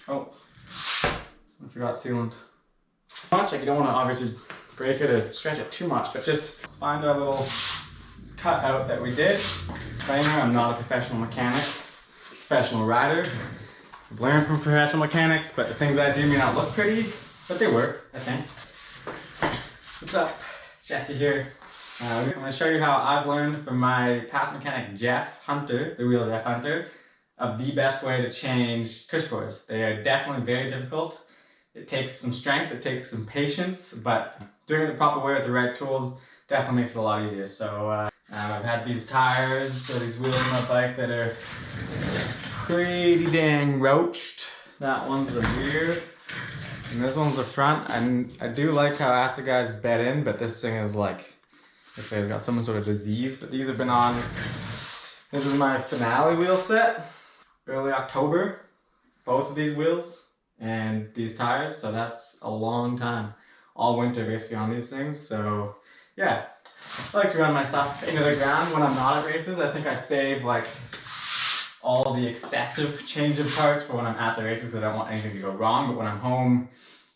Oh, I forgot sealant. Like you don't want to obviously break it or stretch it too much, but just find our little cutout that we did. Disclaimer, I'm not a professional mechanic, professional rider. I've learned from professional mechanics, but the things I do may not look pretty, but they work, I think. What's up? Jesse here. I'm going to show you how I've learned from my past mechanic Jeff Hunter, the real Jeff Hunter, of the best way to change Cushcores. They are definitely very difficult. It takes some strength, it takes some patience, but doing it the proper way with the right tools definitely makes it a lot easier. So I've had these tires, so these wheels on my bike that are pretty dang roached. That one's the rear, and this one's the front. And I do like how Astiguy's bed in, but this thing is like, if they've got some sort of disease. But these have been on, this is my finale wheel set, early October, both of these wheels and these tires, so that's a long time. All winter basically on these things, so yeah. I like to run my stuff into the ground when I'm not at races. I think I save like all the excessive change of parts for when I'm at the races because I don't want anything to go wrong, but when I'm home,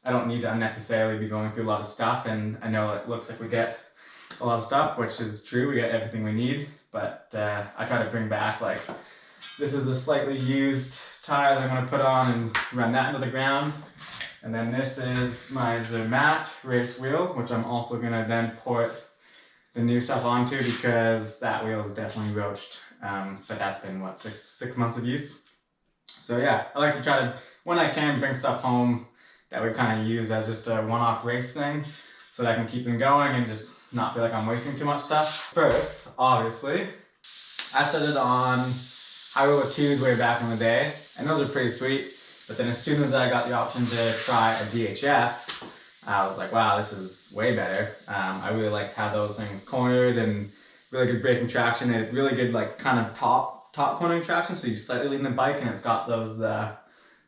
I don't need to unnecessarily be going through a lot of stuff, and I know it looks like we get a lot of stuff, which is true, we get everything we need, but I try to bring back, like, this is a slightly used tire that I'm going to put on and run that into the ground. And then this is my Zermatt race wheel, which I'm also going to then port the new stuff onto because that wheel is definitely roached. But that's been, what, six months of use? So yeah, I like to try to, when I can, bring stuff home that we kind of use as just a one-off race thing so that I can keep them going and just not feel like I'm wasting too much stuff. First, obviously, I started on High Roller 2s way back in the day, and those are pretty sweet. But then as soon as I got the option to try a DHF, I was like, wow, this is way better. I really liked how those things cornered and really good braking traction. They had really good, like, kind of top cornering traction, so you slightly lean the bike, and it's got those, I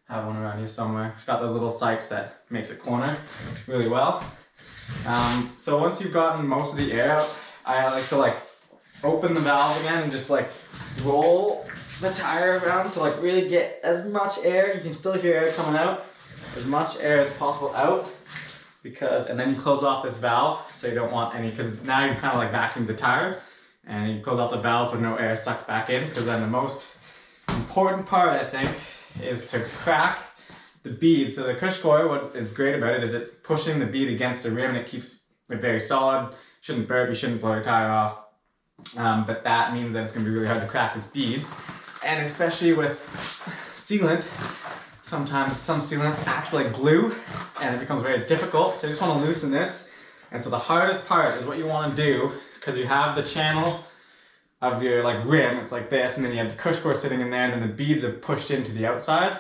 have one around here somewhere. It's got those little sights that makes it corner really well. So once you've gotten most of the air out, I like to like open the valve again and just like roll the tire around to like really get as much air. You can still hear air coming out, as much air as possible out, and then you close off this valve so you don't want any, because now you're kind of like vacuumed the tire, and you close off the valve so no air sucks back in, because then the most important part, I think, is to crack the bead. So the Cushcore, what is great about it is it's pushing the bead against the rim and it keeps it very solid. Shouldn't burp, you shouldn't blow your tire off. But that means that it's going to be really hard to crack this bead. And especially with sealant, sometimes some sealants act like glue and it becomes very difficult. So you just want to loosen this. And so the hardest part is what you want to do, because you have the channel of your like rim, it's like this, and then you have the Cushcore sitting in there, and then the beads are pushed into the outside.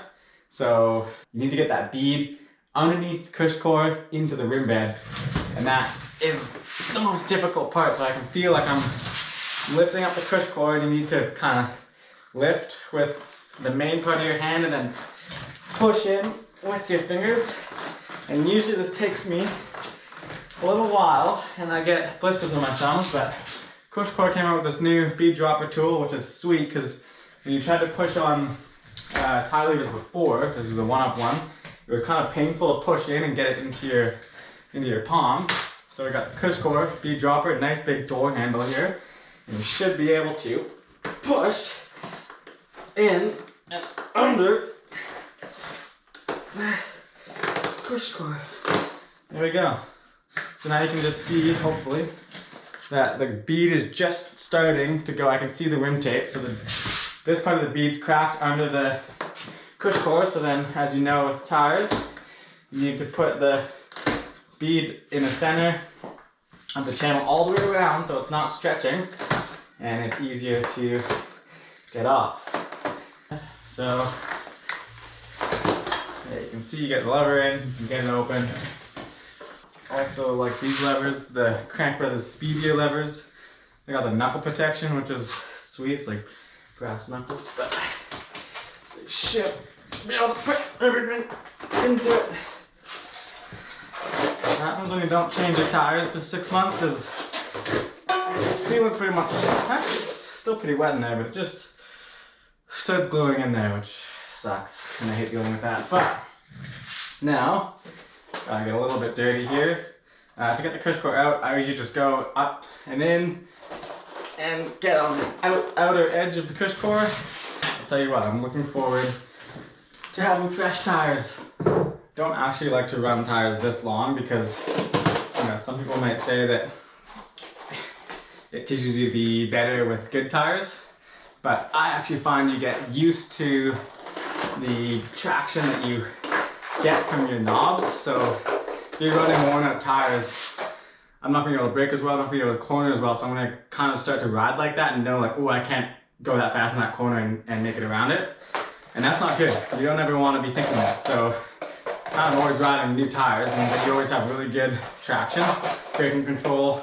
So you need to get that bead underneath the Cushcore into the rim bed, and that is the most difficult part. So I can feel like I'm lifting up the Cushcore, and you need to kind of lift with the main part of your hand and then push in with your fingers. And usually this takes me a little while, and I get blisters on my thumbs, but Cushcore came out with this new bead dropper tool, which is sweet, because when you tried to push on tie levers before, this is the one-up one, it was kind of painful to push in and get it into your palm. So we got the Cushcore bead dropper, a nice big door handle here, and you should be able to push in and under the Cushcore. There we go. So now you can just see, hopefully, that the bead is just starting to go. I can see the rim tape, so this part of the bead's cracked under the Cushcore. So then, as you know with tires, you need to put the bead in the center of the channel all the way around so it's not stretching and it's easier to get off. So yeah, you can see you get the lever in, you can get it open. Also, like these levers, the Crank Brothers Speed Gear levers, they got the knuckle protection, which is sweet. It's like brass knuckles, but they should be able to put everything into it. What happens when you don't change your tires for 6 months is the sealant pretty much, it's still pretty wet in there, but it just starts gluing in there, which sucks, and I hate dealing with that. But now, gotta get a little bit dirty here. To get the Cushcore out, I usually just go up and in and get on the outer edge of the Cushcore. I'll tell you what, I'm looking forward to having fresh tires. Don't actually like to run tires this long because, you know, some people might say that it teaches you to be better with good tires, but I actually find you get used to the traction that you get from your knobs. So if you're running worn out tires, I'm not going to be able to brake as well, I'm not going to be able to corner as well, so I'm going to kind of start to ride like that and know like, oh, I can't go that fast in that corner and make it around it. And that's not good. You don't ever want to be thinking that. So kind of always riding new tires means that you always have really good traction, braking control,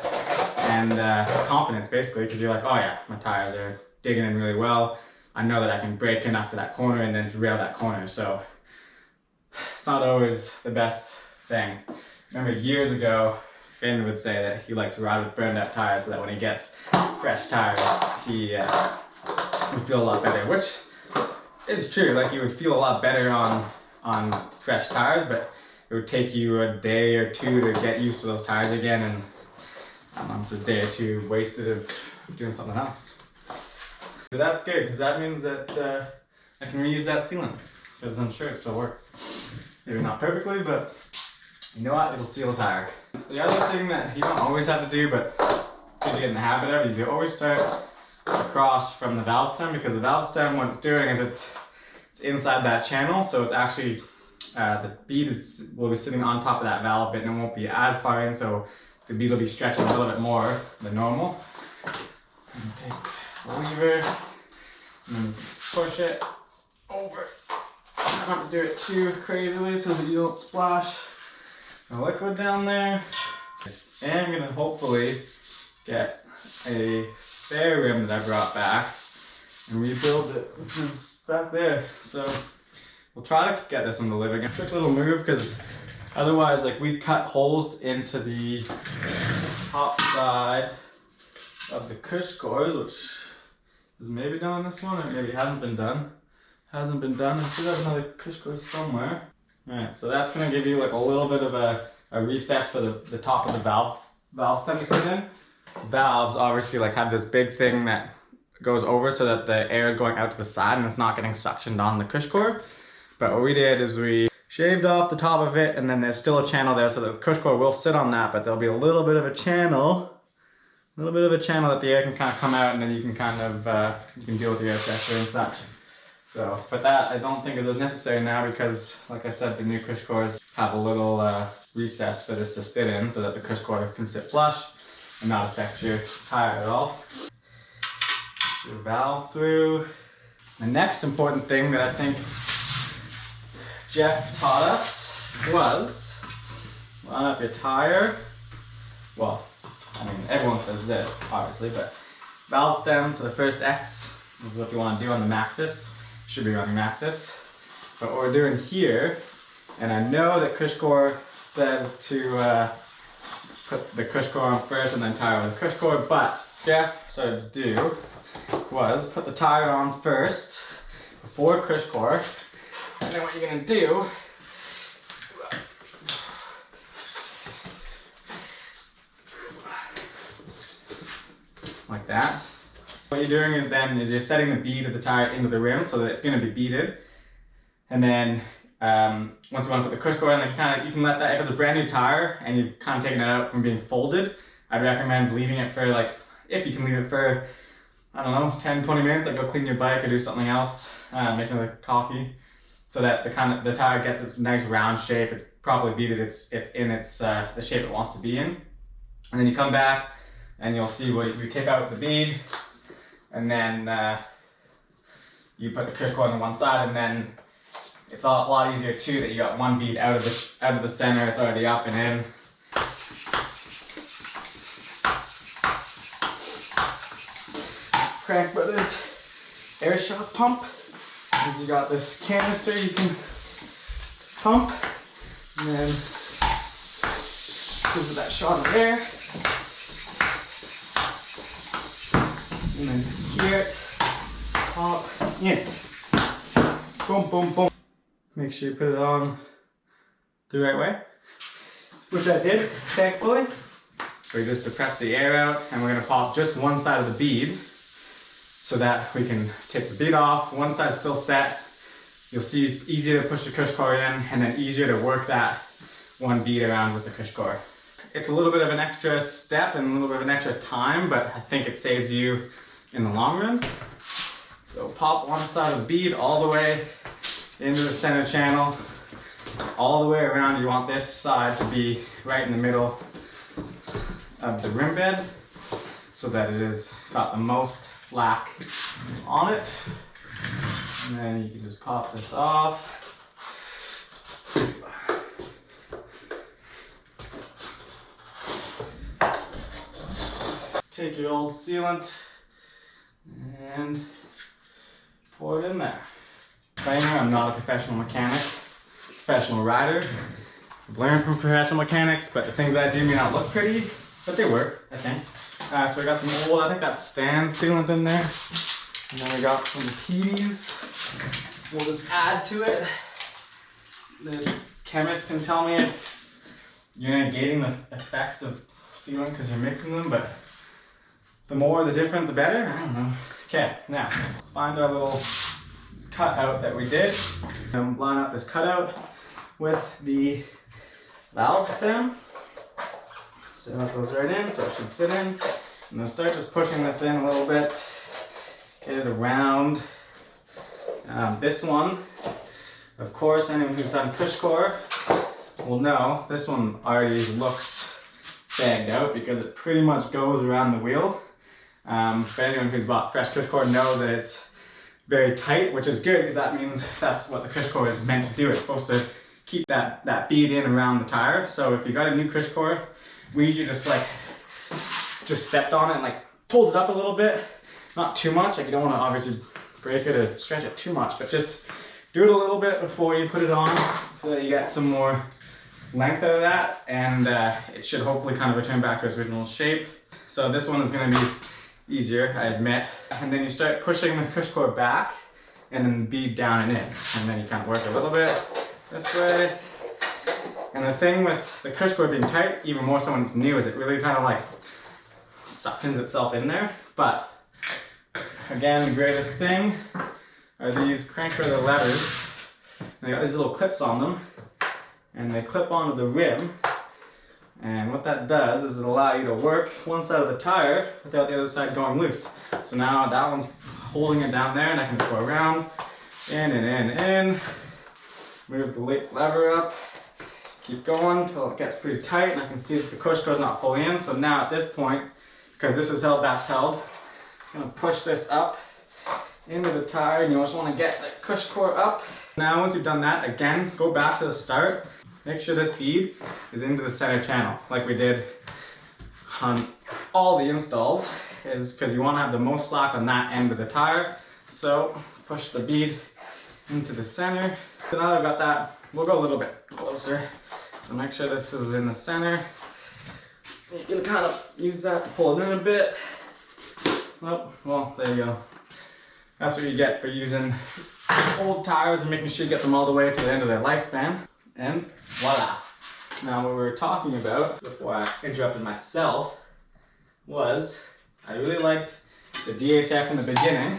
and confidence basically, because you're like, oh yeah, my tires are digging in really well. I know that I can brake enough for that corner and then rail that corner. So it's not always the best thing. Remember years ago, Finn would say that he liked to ride with burned out tires so that when he gets fresh tires, he would feel a lot better, which is true. Like, you would feel a lot better on fresh tires, but it would take you a day or two to get used to those tires again, and I don't know, it's a day or two wasted of doing something else. But that's good, because that means that I can reuse that sealant, because I'm sure it still works. Maybe not perfectly, but you know what, it'll seal a tire. The other thing that you don't always have to do, but you get in the habit of, is you always start across from the valve stem, because the valve stem, what it's doing is it's inside that channel, so it's actually, the bead will be sitting on top of that valve bit and it won't be as far in, so the bead will be stretching a little bit more than normal. And take the lever and push it over. Try not to do it too crazily so that you don't splash the liquid down there. And I'm gonna hopefully get a spare rim that I brought back and rebuild it, which is back there. So we'll try to get this one delivered. A quick little move, because otherwise, like, we cut holes into the top side of the Cushcores, which is maybe done on this one, or maybe hasn't been done. Hasn't been done. I should have another Cushcore somewhere. Alright, so that's gonna give you like a little bit of a recess for the top of the valve stem to sit in. Valves obviously like have this big thing that goes over so that the air is going out to the side and it's not getting suctioned on the Cushcore. But what we did is we shaved off the top of it, and then there's still a channel there so that the Cushcore will sit on that, but there'll be a little bit of a channel that the air can kind of come out, and then you can kind of, you can deal with the air pressure and such. So, but that I don't think is as necessary now, because like I said, the new Cushcores have a little recess for this to sit in so that the Cushcore can sit flush and not affect your tire at all. Your valve through. The next important thing that I think Jeff taught us was line up your tire. Well, I mean, everyone says this, obviously, but valve stem to the first X is what you want to do on the Maxxis. Should be running Maxxis. But what we're doing here, and I know that Cushcore says to put the Cushcore on first and then tire with the Cushcore, but Jeff started to do was put the tire on first before Cushcore, and then what you're going to do like that. What you're doing is then is you're setting the bead of the tire into the rim so that it's going to be beaded, and then once you want to put the Cushcore in, you can let that, if it's a brand new tire and you've kind of taken it out from being folded, I'd recommend leaving it for, like, if you can leave it for, I don't know, 10-20 minutes, like go clean your bike or do something else, make another coffee, so that the tire gets its nice round shape, it's properly beaded, it's in its the shape it wants to be in. And then you come back and you'll see we take out the bead, and then you put the Cushcore on the one side, and then it's a lot easier too that you got one bead out of the center, it's already up and in. Crank Brothers air shock pump. And you got this canister you can pump, and then gives it that shot of air. And then here it, pop in. Boom, boom, boom. Make sure you put it on the right way, which I did, thankfully. So we just depress the air out, and we're gonna pop just one side of the bead so that we can take the bead off. One side's still set. You'll see easier to push the Cushcore in, and then easier to work that one bead around with the Cushcore. It's a little bit of an extra step and a little bit of an extra time, but I think it saves you in the long run. So pop one side of the bead all the way into the center channel, all the way around. You want this side to be right in the middle of the rim bed so that it has got the most slack on it. And then you can just pop this off. Take your old sealant and pour it in there. Disclaimer, I'm not a professional mechanic, professional rider. I've learned from professional mechanics, but the things I do may not look pretty, but they work, I think. So we got some old, I think that's stand sealant in there. And then we got some PDs. We'll just add to it. The chemist can tell me if you're negating the effects of sealant because you're mixing them, but the more, the different, the better? I don't know. Okay, now, find our little cutout that we did. And line up this cutout with the valve stem. So that goes right in, so it should sit in. And then start just pushing this in a little bit. Get it around. This one, of course, anyone who's done Cushcore will know this one already looks bagged out because it pretty much goes around the wheel. But anyone who's bought fresh Cushcore knows that it's very tight, which is good because that means that's what the Cushcore is meant to do. It's supposed to keep that bead in around the tire. So if you got a new Cushcore, we usually just stepped on it and like pulled it up a little bit. Not too much, like you don't want to obviously break it or stretch it too much, but just do it a little bit before you put it on so that you get some more length out of that, and it should hopefully kind of return back to its original shape. So this one is going to be easier, I admit. And then you start pushing the Cushcore back and then the bead down and in. And then you kind of work a little bit this way. And the thing with the Cushcore being tight, even more so when it's new, is it really kind of like suctions itself in there. But again, the greatest thing are these crank rudder levers. They got these little clips on them, and they clip onto the rim. And what that does is it allows you to work one side of the tire without the other side going loose. So now that one's holding it down there, and I can just go around, in and in and in. Move the lever up, keep going until it gets pretty tight, and I can see that the Cushcore's not fully in. So now at this point, because this is held, that's held, I'm gonna push this up into the tire, and you just want to get the Cushcore up. Now once you've done that, again, go back to the start. Make sure this bead is into the center channel, like we did on all the installs, is because you want to have the most slack on that end of the tire. So push the bead into the center. So now that I've got that, we'll go a little bit closer. So make sure this is in the center. You can kind of use that to pull it in a bit. Oh, well, there you go. That's what you get for using old tires and making sure you get them all the way to the end of their lifespan. And voila. Now what we were talking about before I interrupted myself was I really liked the DHF in the beginning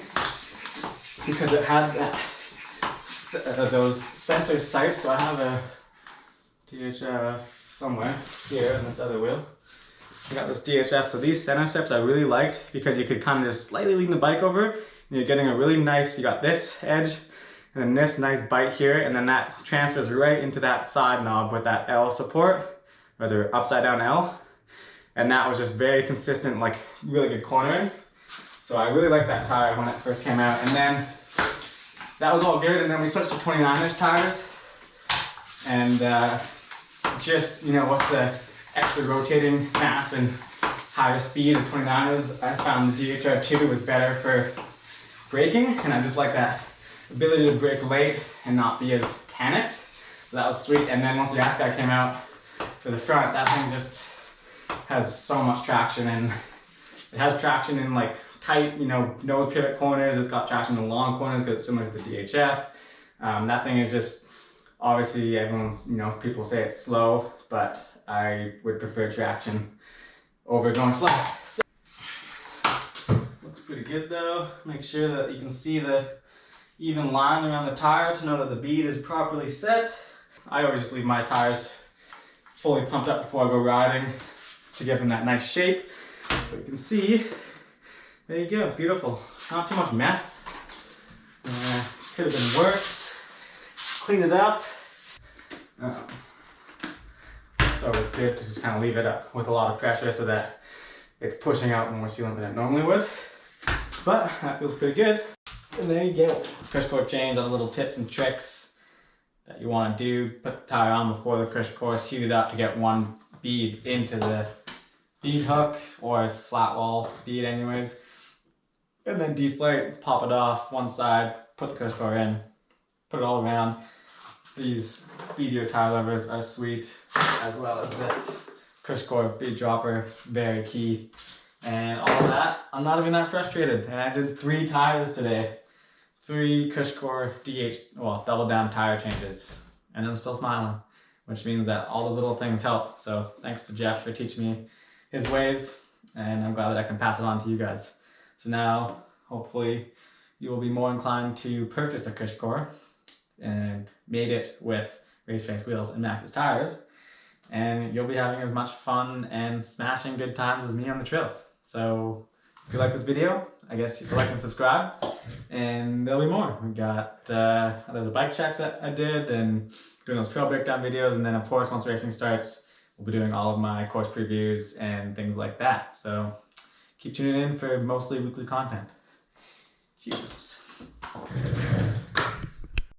because it had those center sights. So I have a DHF somewhere here in this other wheel. I got this DHF, so these center steps I really liked because you could kind of just slightly lean the bike over and you're getting a really nice, you got this edge and then this nice bite here, and then that transfers right into that side knob with that L support, or the upside down L. And that was just very consistent, like really good cornering. So I really liked that tire when it first came out. And then that was all good, and then we switched to 29ers tires. And just, you know, with the extra rotating mass and higher speed of 29ers, I found the DHR2 was better for braking, and I just like that ability to brake late and not be as panicked. So that was sweet. And then once the gas guy came out for the front, that thing just has so much traction, and it has traction in like tight, you know, nose pivot corners. It's got traction in long corners because it's similar to the DHF. That thing is just, obviously everyone's, you know, people say it's slow, but I would prefer traction over going slow. So, looks pretty good though. Make sure that you can see the even line around the tire to know that the bead is properly set. I always just leave my tires fully pumped up before I go riding to give them that nice shape. But you can see, there you go, beautiful. Not too much mess. Could have been worse. Clean it up. It's always good to just kind of leave it up with a lot of pressure so that it's pushing out more sealant than it normally would. But that feels pretty good. And there you go. Cushcore change, all the little tips and tricks that you want to do. Put the tire on before the Cushcore is heated up to get one bead into the bead hook or flat wall bead anyways. And then deflate, pop it off one side, put the Cushcore in, put it all around. These Speedio tire levers are sweet, as well as this Cushcore bead dropper, very key. And all of that, I'm not even that frustrated. And I did 3 tires today. 3 Cushcore double down tire changes. And I'm still smiling, which means that all those little things help. So thanks to Jeff for teaching me his ways, and I'm glad that I can pass it on to you guys. So now, hopefully, you will be more inclined to purchase a Cushcore and made it with race face wheels and Maxxis tires, and you'll be having as much fun and smashing good times as me on the trails. So if you like this video, I guess you can like and subscribe, and there'll be more. We got there's a bike check that I did, and doing those trail breakdown videos, and then of course once racing starts, we'll be doing all of my course previews and things like that. So keep tuning in for mostly weekly content. Cheers.